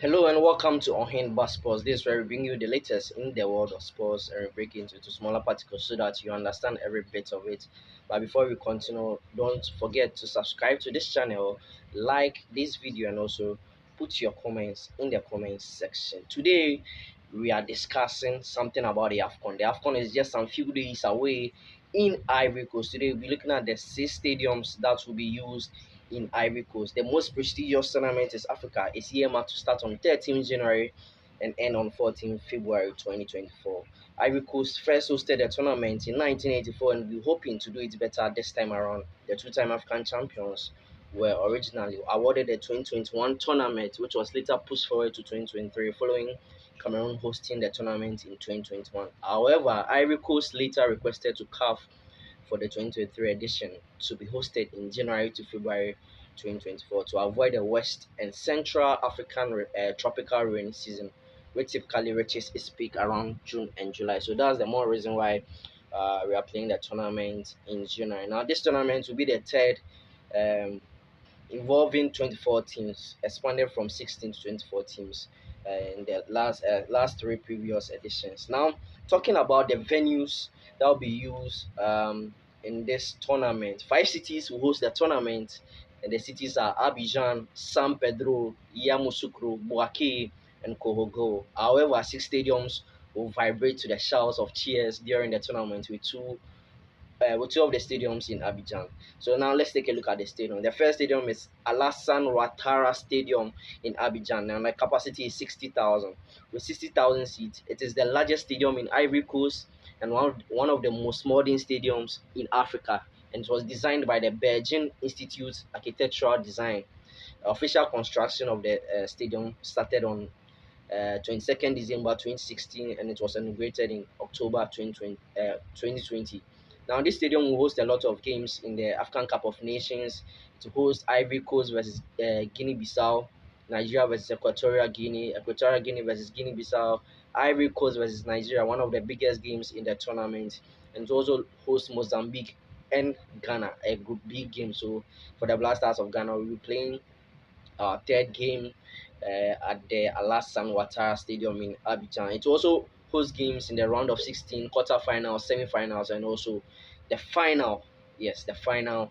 Hello and welcome to Ohenba Sports. This is where we bring you the latest in the world of sports and we break it into smaller particles so that you understand every bit of it. But before we continue, don't forget to subscribe to this channel, like this video, and also put your comments in the comments section. Today, we are discussing something about the Afcon. The Afcon is just some few days away in Ivory Coast. Today, we'll be looking at the 6 stadiums that will be used in Ivory Coast. The most prestigious tournament in Africa is Yamoussoukro to start on 13 January and end on 14 February 2024. Ivory Coast first hosted the tournament in 1984 and we're hoping to do it better this time around. The two-time African champions were originally awarded the 2021 tournament, which was later pushed forward to 2023 following Cameroon hosting the tournament in 2021. However, Ivory Coast later requested to CAF for the 2023 edition to be hosted in January to February 2024 to avoid the West and Central African tropical rain season, which typically reaches its peak around June and July. So that's the more reason why we are playing the tournament in January. Now, this tournament will be the third um, involving 24 teams, expanded from 16 to 24 teams in the last three previous editions. Now, talking about the venues that will be used in this tournament, 5 cities will host the tournament, and the cities are Abidjan, San Pedro, Yamoussoukro, Bouake, and Korhogo. However, 6 stadiums will vibrate to the shouts of cheers during the tournament with two of the stadiums in Abidjan. So now let's take a look at the stadium. The first stadium is Alassane Ouattara Stadium in Abidjan, and the capacity is 60,000 with 60,000 seats. It is the largest stadium in Ivory Coast and one of the most modern stadiums in Africa. And it was designed by the Belgian Institute Architectural Design. Official construction of the stadium started on 22nd December 2016 and it was inaugurated in October 2020. Now, this stadium will host a lot of games in the Afcon Cup of Nations. To host Ivory Coast versus Guinea-Bissau, Nigeria versus Equatorial Guinea versus Guinea-Bissau, Ivory Coast versus Nigeria, one of the biggest games in the tournament, and to also host Mozambique and Ghana, a Group B game. So for the Black Stars of Ghana, we'll be playing our third game at the Alassane Ouattara Stadium in Abidjan. It also hosts games in the round of 16, quarterfinals, semi-finals, and also the final. Yes, the final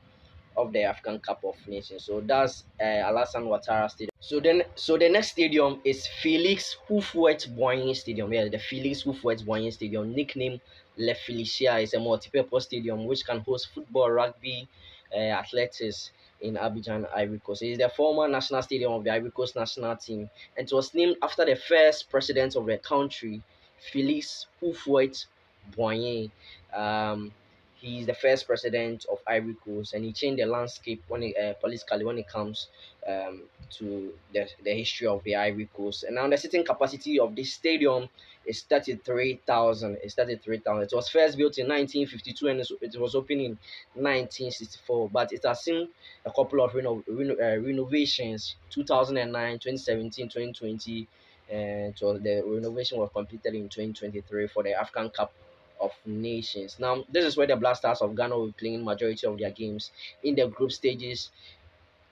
of the African Cup of Nations. So that's Alassane Ouattara Stadium. So the next stadium is Felix Houphouët-Boigny Stadium. Yeah, the Felix Houphouët-Boigny Stadium, nicknamed Le Felicia, is a multi-purpose stadium which can host football, rugby, athletics in Abidjan, Ivory Coast. It is the former national stadium of the Ivory Coast national team, and it was named after the first president of the country, Felix Houphouët-Boigny. He's the first president of Ivory Coast, and he changed the landscape politically when it comes to the history of the Ivory Coast. And now the seating capacity of this stadium is 33,000. It's 33,000. It was first built in 1952 and it was opened in 1964, but it has seen a couple of renovations: 2009, 2017, 2020, and so the renovation was completed in 2023 for the African Cup of Nations. Now, this is where the Black Stars of Ghana will be playing majority of their games in the group stages.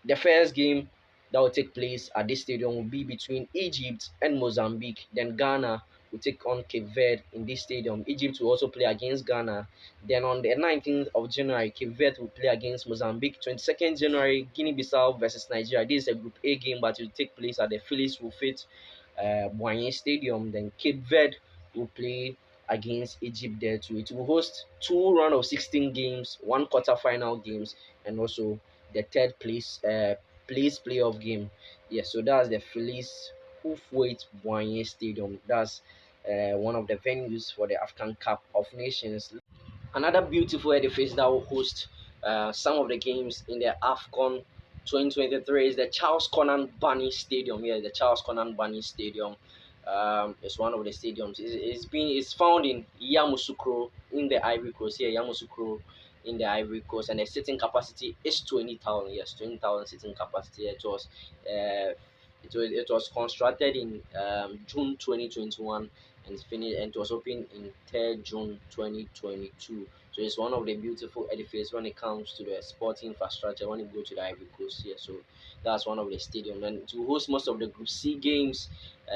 The first game that will take place at this stadium will be between Egypt and Mozambique. Then Ghana will take on Cape Verde in this stadium. Egypt will also play against Ghana. Then on the 19th of January, Cape Verde will play against Mozambique. 22nd January, Guinea-Bissau versus Nigeria. This is a Group A game, but it will take place at the Felix Houphouët-Boigny Stadium. Then Cape Verde will play against Egypt there too. It will host two round of 16 games, one quarter-final games, and also the third place playoff game. Yes, so that's the Felix Houphouët-Boigny Stadium. That's one of the venues for the African Cup of Nations. Another beautiful edifice that will host some of the games in the Afcon 2023 is the Charles Konan Bunny Stadium. Yeah, the Charles Konan Bunny Stadium is one of the stadiums. It's found in Yamoussoukro in the Ivory Coast. Yeah, Yamoussoukro in the Ivory Coast, and the seating capacity is 20,000. Yes, 20,000 seating capacity. It was constructed in June 2021 and finished and it was opened in 3rd June 2022. So it's one of the beautiful edifices when it comes to the sporting infrastructure when you go to the Ivory Coast here. So that's one of the stadiums. And to host most of the Group C games,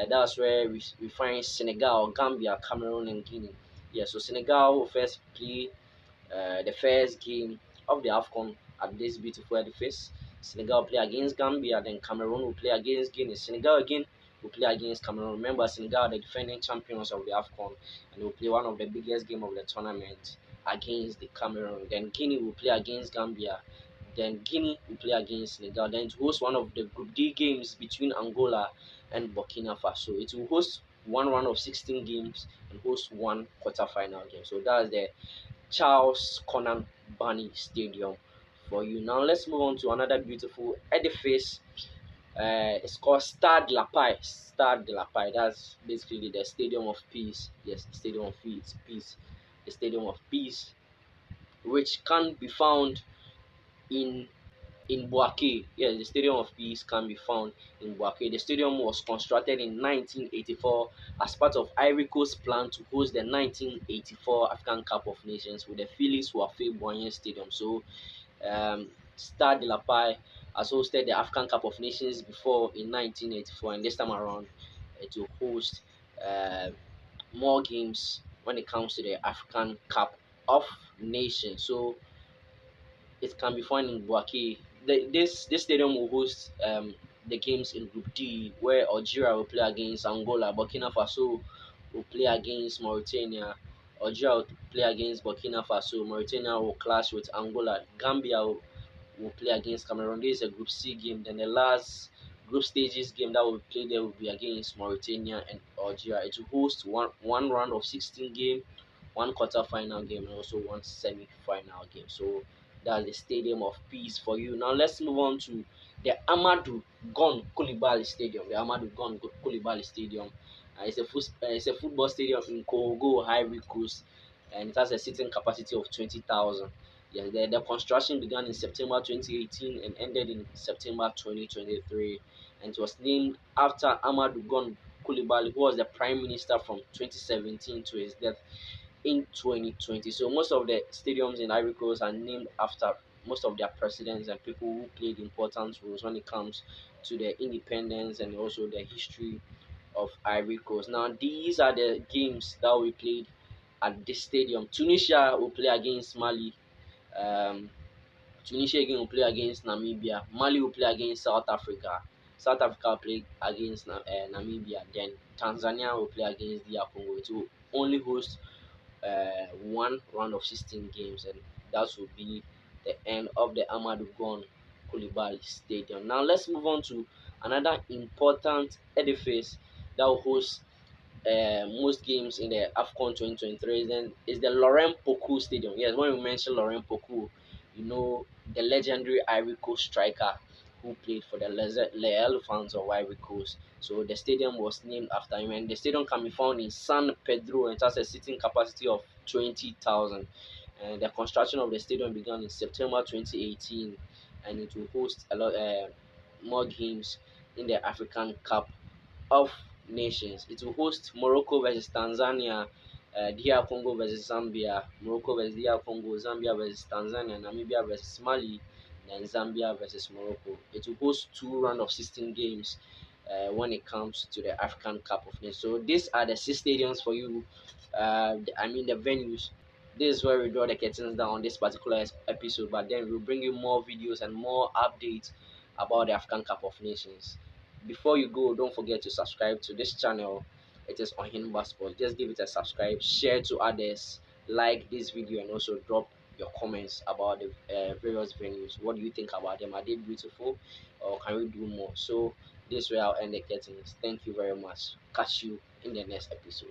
that's where we find Senegal, Gambia, Cameroon, and Guinea. Yeah, so Senegal will first play the first game of the Afcon at this beautiful edifice. Senegal will play against Gambia, then Cameroon will play against Guinea. Senegal again will play against Cameroon. Remember, Senegal are the defending champions of the Afcon, and they will play one of the biggest game of the tournament against the Cameroon. Then Guinea will play against Gambia. Then Guinea will play against Senegal. Then to host one of the Group D games between Angola and Burkina Faso. It will host one round of 16 games and host one quarter-final game. So that's the Charles Conan Barney Stadium for you. Now let's move on to another beautiful edifice. It's called Stade de la Paix. Stade de la Paix. That's basically the Stadium of Peace. Yes, the Stadium of Peace. Peace. The Stadium of Peace, which can be found in Bouake. Yes, the Stadium of Peace can be found in Bouake. The stadium was constructed in 1984 as part of Ivory Coast's plan to host the 1984 African Cup of Nations with the Phyllis Wafé Stadium. So, Stade de la Paix has hosted the African Cup of Nations before in 1984, and this time around it will host uh, more games when it comes to the African Cup of Nations. So, it can be found in Bouake. This stadium will host the games in Group D, where Algeria will play against Angola, Burkina Faso will play against Mauritania, Algeria will play against Burkina Faso, Mauritania will clash with Angola, Gambia will play against Cameroon. This is a Group C game. Then the last group stages game that will play there will be against Mauritania and Algeria. It will host one round of 16 game, one quarter final game, and also one semi final game. So that's the Stadium of Peace for you. Now let's move on to the Amadou Gon Coulibaly Stadium. The Amadou Gon Coulibaly Stadium. It's a football stadium in Korhogo, Ivory Coast, and it has a seating capacity of 20,000. Yeah, the construction began in September 2018 and ended in September 2023, and it was named after Amadou Gon Coulibaly, who was the prime minister from 2017 to his death in 2020. So most of the stadiums in Ivory Coast are named after most of their presidents and people who played important roles when it comes to the independence and also the history of Ivory Coast. Now these are the games that we played at this stadium. Tunisia will play against Mali. Um, Tunisia again will play against Namibia. Mali will play against South Africa. South Africa will play against Namibia. Then Tanzania will play against DR Congo. It will only host one round of 16 games, and that will be the end of the Amadou Gon Coulibaly Stadium. Now let's move on to another important edifice that will host most games in the Afcon 2023. Then is the Laurent Pokou Stadium. Yes, when we mention Laurent Pokou, you know the legendary Ivory Coast striker who played for the Le Elephants of Ivory Coast. So the stadium was named after him, and the stadium can be found in San Pedro, and it has a seating capacity of 20,000. And the construction of the stadium began in September 2018, and it will host a lot more games in the African Cup of Nations. It will host Morocco versus Tanzania, DR Congo versus Zambia, Morocco versus DR Congo, Zambia versus Tanzania, Namibia versus Mali, and Zambia versus Morocco. It will host two round of 16 games when it comes to the African Cup of Nations. So these are the six stadiums for you. I mean the venues. This is where we draw the curtains down on this particular episode, but then we'll bring you more videos and more updates about the African Cup of Nations. Before you go, don't forget to subscribe to this channel. It is Ohenba Sports. Just give it a subscribe, share to others, like this video, and also drop your comments about the various venues. What do you think about them? Are they beautiful, or can we do more? So this way I'll end the curtains. Thank you very much. Catch you in the next episode.